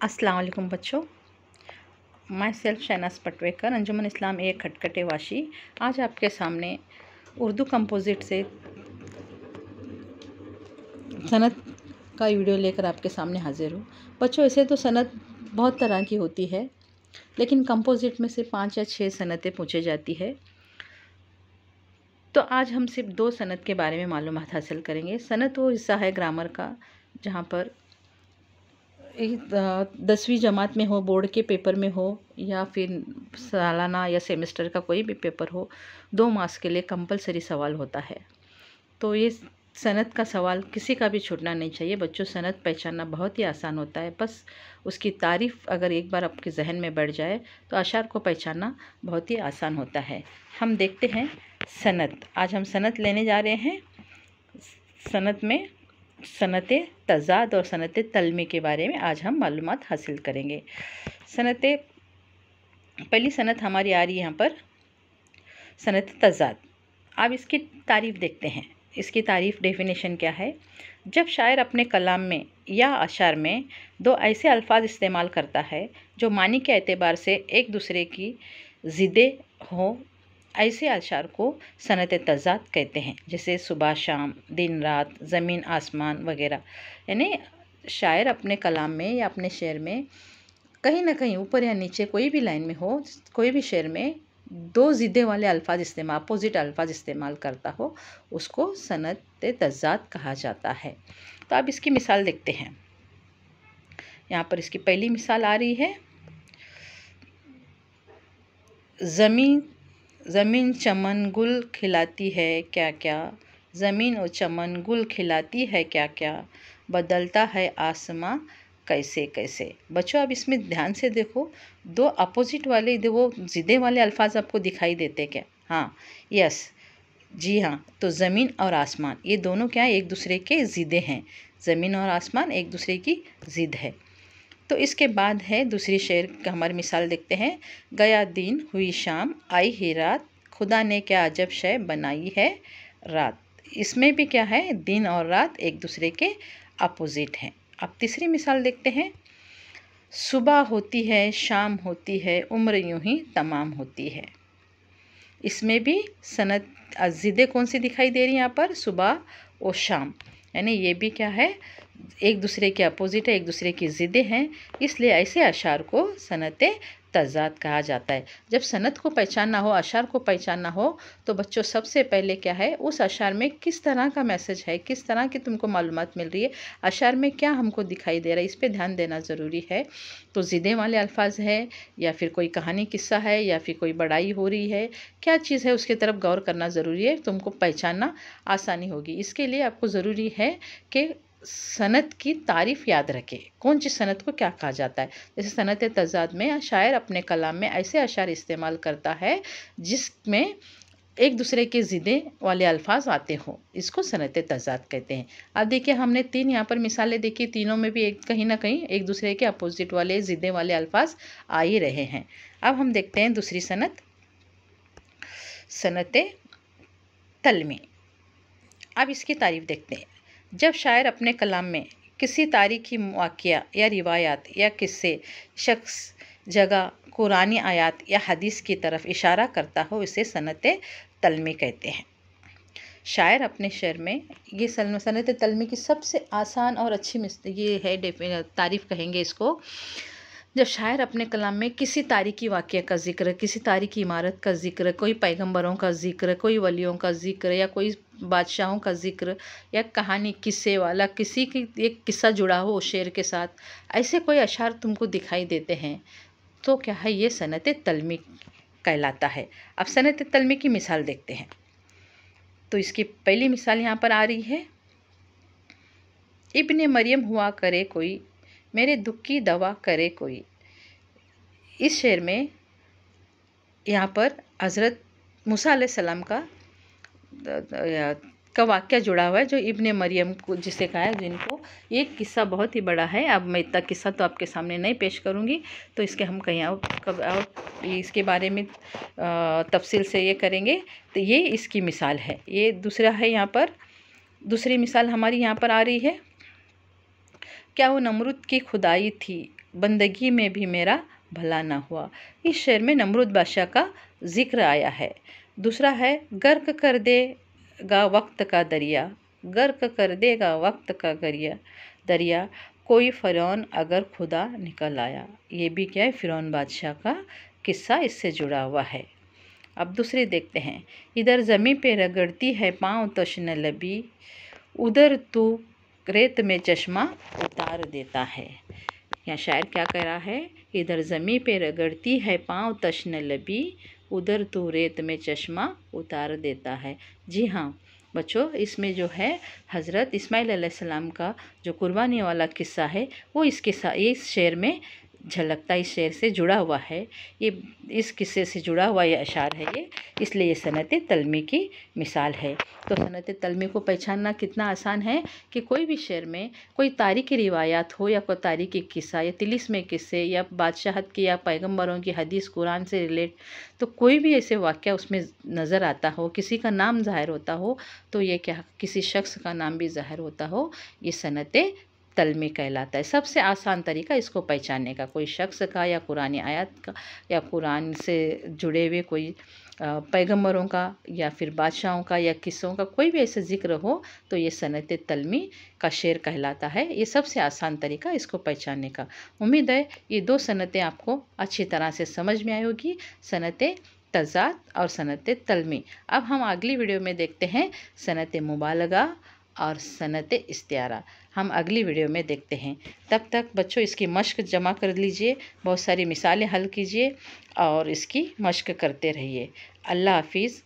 अस्सलाम वालेकुम बच्चों, माई सेल्फ शहनाज पटवेकर, अंजुमन इस्लाम एक खटखटे वाशी। आज आपके सामने उर्दू कंपोजिट से सनत का वीडियो लेकर आपके सामने हाजिर हूँ। बच्चों, ऐसे तो सनत बहुत तरह की होती है, लेकिन कंपोजिट में से 5 या 6 सनतें पूछी जाती है। तो आज हम सिर्फ 2 सनत के बारे में मालूमात हासिल करेंगे। सनत वो हिस्सा है ग्रामर का जहाँ पर 10वीं जमात में हो, बोर्ड के पेपर में हो या फिर सालाना या सेमेस्टर का कोई भी पेपर हो, 2 मार्क्स के लिए कंपलसरी सवाल होता है। तो ये सनत का सवाल किसी का भी छूटना नहीं चाहिए। बच्चों, सनत पहचानना बहुत ही आसान होता है। बस उसकी तारीफ़ अगर एक बार आपके जहन में बैठ जाए तो अशार को पहचानना बहुत ही आसान होता है। हम देखते हैं सनत। आज हम सनत लेने जा रहे हैं। सनत में सनत तज़ाद और सनत तलमी के बारे में आज हम मालूमात हासिल करेंगे। पहली सनत हमारी आ रही है यहाँ पर सनत तज़ाद। अब इसकी तारीफ़ देखते हैं। इसकी तारीफ़ डेफिनेशन क्या है? जब शायर अपने कलाम में या अशार में 2 ऐसे अल्फाज इस्तेमाल करता है जो मानी के एतबार से एक दूसरे की ज़िदे हों, ऐसे अशार को सनत तज़ाद कहते हैं। जैसे सुबह शाम, दिन रात, ज़मीन आसमान वगैरह। यानी शायर अपने कलाम में या अपने शेर में कहीं ना कहीं ऊपर या नीचे कोई भी लाइन में हो, कोई भी शेर में 2 ज़िदे वाले अल्फाज इस्तेमाल, अपोजिट अल्फाज इस्तेमाल करता हो, उसको सनत तज़ाद कहा जाता है। तो अब इसकी मिसाल देखते हैं। यहाँ पर इसकी पहली मिसाल आ रही है। ज़मीन चमन गुल खिलाती है क्या क्या, ज़मीन और चमन गुल खिलाती है क्या क्या, बदलता है आसमां कैसे कैसे। बच्चों, अब इसमें ध्यान से देखो, 2 अपोजिट वाले वो ज़िदे वाले अल्फाज आपको दिखाई देते क्या? हाँ, यस, जी हाँ। तो ज़मीन और आसमान ये दोनों क्या है? एक दूसरे के ज़िदे हैं। ज़मीन और आसमान एक दूसरे की ज़िद है। तो इसके बाद है दूसरी शेर का हमारी मिसाल देखते हैं। गया दिन हुई शाम, आई ही रात, खुदा ने क्या अजब शय बनाई है रात। इसमें भी क्या है? दिन और रात एक दूसरे के अपोजिट हैं। अब तीसरी मिसाल देखते हैं। सुबह होती है, शाम होती है, उम्र यूं ही तमाम होती है। इसमें भी सनत ज़िदे कौन सी दिखाई दे रही है यहाँ पर? सुबह और शाम। यानी ये भी क्या है? एक दूसरे के अपोजिट है, एक दूसरे की ज़िदे हैं। इसलिए ऐसे अशार को सनत तज़ाद कहा जाता है। जब सनत को पहचानना हो, अशार को पहचानना हो, तो बच्चों सबसे पहले क्या है? उस अशार में किस तरह का मैसेज है, किस तरह की तुमको मालूमात मिल रही है, अशार में क्या हमको दिखाई दे रहा है, इस पर ध्यान देना ज़रूरी है। तो ज़िदे वाले अल्फाज है या फिर कोई कहानी किस्सा है या फिर कोई बड़ाई हो रही है, क्या चीज़ है उसकी तरफ गौर करना ज़रूरी है। तुमको पहचानना आसानी होगी। इसके लिए आपको ज़रूरी है कि सनत की तारीफ़ याद रखें। कौन सी सनत को क्या कहा जाता है? जैसे सनत तज़ाद में शायर अपने कलाम में ऐसे अशार इस्तेमाल करता है जिसमें एक दूसरे के ज़िदे वाले अल्फाज आते हों, इसको सनत तज़ाद कहते हैं। अब देखिए, हमने 3 यहाँ पर मिसालें देखी, तीनों में भी कहीं ना कहीं एक दूसरे के अपोजिट वाले ज़िदे वाले अल्फाज आ ही रहे हैं। अब हम देखते हैं दूसरी सनत, सनत तलमी। अब इसकी तारीफ़ देखते हैं। जब शायर अपने कलाम में किसी तारीख़ी वाक़या या रिवायात या किस्से, शख्स, जगह, कुरानी आयात या हदीस की तरफ इशारा करता हो, इसे सनत तलमी कहते हैं। शायर अपने शेर में ये सनत तलमी की सबसे आसान और अच्छी ये है तारीफ़ कहेंगे इसको। जब शायर अपने कलाम में किसी तारीख़ी वाक़ये का ज़िक्र, किसी तारीख़ी इमारत का ज़िक्र, कोई पैगंबरों का ज़िक्र, कोई वलियों का ज़िक्र या कोई बादशाहों का ज़िक्र या कहानी किस्से वाला किसी की एक किस्सा जुड़ा हो उस शेर के साथ, ऐसे कोई अशार तुमको दिखाई देते हैं, तो क्या है? ये सनत तलमी कहलाता है। अब सनत तलमी की मिसाल देखते हैं। तो इसकी पहली मिसाल यहाँ पर आ रही है। इब्ने मरियम हुआ करे कोई, मेरे दुख की दवा करे कोई। इस शेर में यहाँ पर हज़रत मूसा अलैहिस्सलाम का वाक़या जुड़ा हुआ है, जो इब्ने मरियम को जिसे कहा है, जिनको ये किस्सा बहुत ही बड़ा है। अब मैं इतना किस्सा तो आपके सामने नहीं पेश करूँगी, तो इसके हम कहीं और इसके बारे में तफसील से ये करेंगे। तो ये इसकी मिसाल है। ये दूसरा है, यहाँ पर दूसरी मिसाल हमारी यहाँ पर आ रही है। क्या वो नमरूद की खुदाई थी, बंदगी में भी मेरा भला ना हुआ। इस शेर में नमरूद बादशाह का जिक्र आया है। दूसरा है गर्क कर देगा वक्त का दरिया, गर्क कर देगा वक्त का दरिया, कोई फ़िरौन अगर खुदा निकल आया। ये भी क्या है, फ़िरौन बादशाह का किस्सा इससे जुड़ा हुआ है। अब दूसरी देखते हैं। इधर ज़मीं पे रगड़ती है पाँव तश्न लबी, उधर तू रेत में चश्मा उतार देता है। यहाँ शायर क्या कह रहा है, इधर ज़मीं पे रगड़ती है पाँव तश्न लबी, उधर तू रेत में चश्मा उतार देता है। जी हाँ बच्चों, इसमें जो है हज़रत इस्माइल अलैहिस्सलाम का जो कुर्बानी वाला किस्सा है वो इस शेर में झलकता, इस शेर से जुड़ा हुआ है। ये इस किस्से से जुड़ा हुआ ये अशार है ये, इसलिए ये सनत तलमी की मिसाल है। तो सनत तलमी को पहचानना कितना आसान है कि कोई भी शेर में कोई तारीख़ी रिवायात हो या कोई तारीख़ी किस्सा या तिलिस्मी किस्से या बादशाहत की या पैगंबरों की हदीस कुरान से रिलेट, तो कोई भी ऐसे वाक़या उसमें नज़र आता हो, किसी का नाम ज़ाहिर होता हो, तो ये क्या किसी शख्स का नाम भी ज़ाहिर होता हो, ये सनत तलमी कहलाता है। सबसे आसान तरीका इसको पहचानने का, कोई शख्स का या कुरानी आयत का या कुरान से जुड़े हुए कोई पैगंबरों का या फिर बादशाहों का या किस्सों का कोई भी ऐसा जिक्र हो तो ये सनत तलमी का शेर कहलाता है। ये सबसे आसान तरीका इसको पहचानने का। उम्मीद है ये दो सनतें आपको अच्छी तरह से समझ में आई होगी, सनत तज़ाद और सनत तलमी। अब हम अगली वीडियो में देखते हैं सनत मुबालगा और सनत इस्तिआरा। हम अगली वीडियो में देखते हैं। तब तक बच्चों इसकी मश्क जमा कर लीजिए, बहुत सारी मिसालें हल कीजिए और इसकी मश्क करते रहिए। अल्लाह हाफिज़।